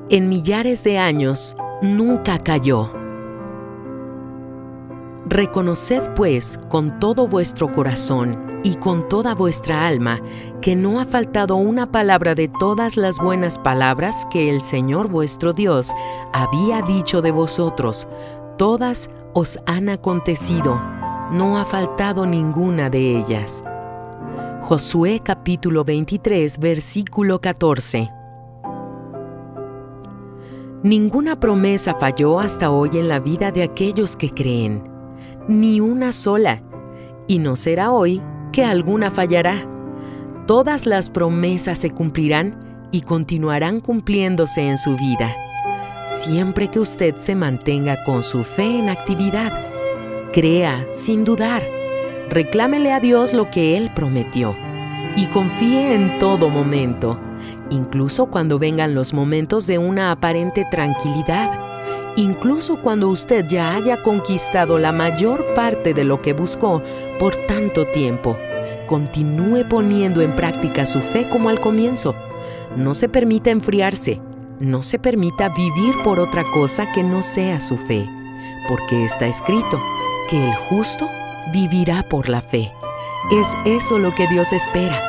en millares de años nunca cayó. Reconoced pues con todo vuestro corazón y con toda vuestra alma que no ha faltado una palabra de todas las buenas palabras que el Señor vuestro Dios había dicho de vosotros. Todas os han acontecido, no ha faltado ninguna de ellas. Josué capítulo 23, versículo 14. Ninguna promesa falló hasta hoy en la vida de aquellos que creen, ni una sola, y no será hoy que alguna fallará. Todas las promesas se cumplirán y continuarán cumpliéndose en su vida, siempre que usted se mantenga con su fe en actividad. Crea sin dudar, reclámele a Dios lo que Él prometió y confíe en todo momento, incluso cuando vengan los momentos de una aparente tranquilidad, incluso cuando usted ya haya conquistado la mayor parte de lo que buscó por tanto tiempo. Continúe poniendo en práctica su fe como al comienzo. No se permita enfriarse, no se permita vivir por otra cosa que no sea su fe, porque está escrito que el justo vivirá por la fe. Es eso lo que Dios espera,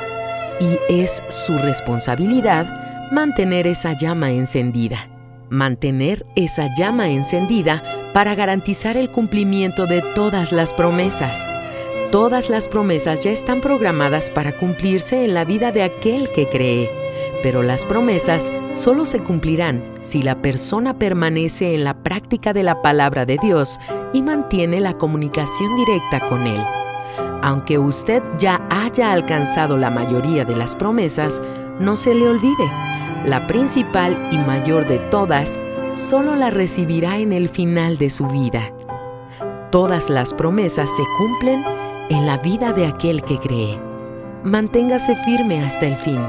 y es su responsabilidad mantener esa llama encendida. Mantener esa llama encendida para garantizar el cumplimiento de todas las promesas. Todas las promesas ya están programadas para cumplirse en la vida de aquel que cree, pero las promesas solo se cumplirán si la persona permanece en la práctica de la palabra de Dios y mantiene la comunicación directa con Él. Aunque usted ya haya alcanzado la mayoría de las promesas, no se le olvide, la principal y mayor de todas solo la recibirá en el final de su vida. Todas las promesas se cumplen en la vida de aquel que cree. Manténgase firme hasta el fin.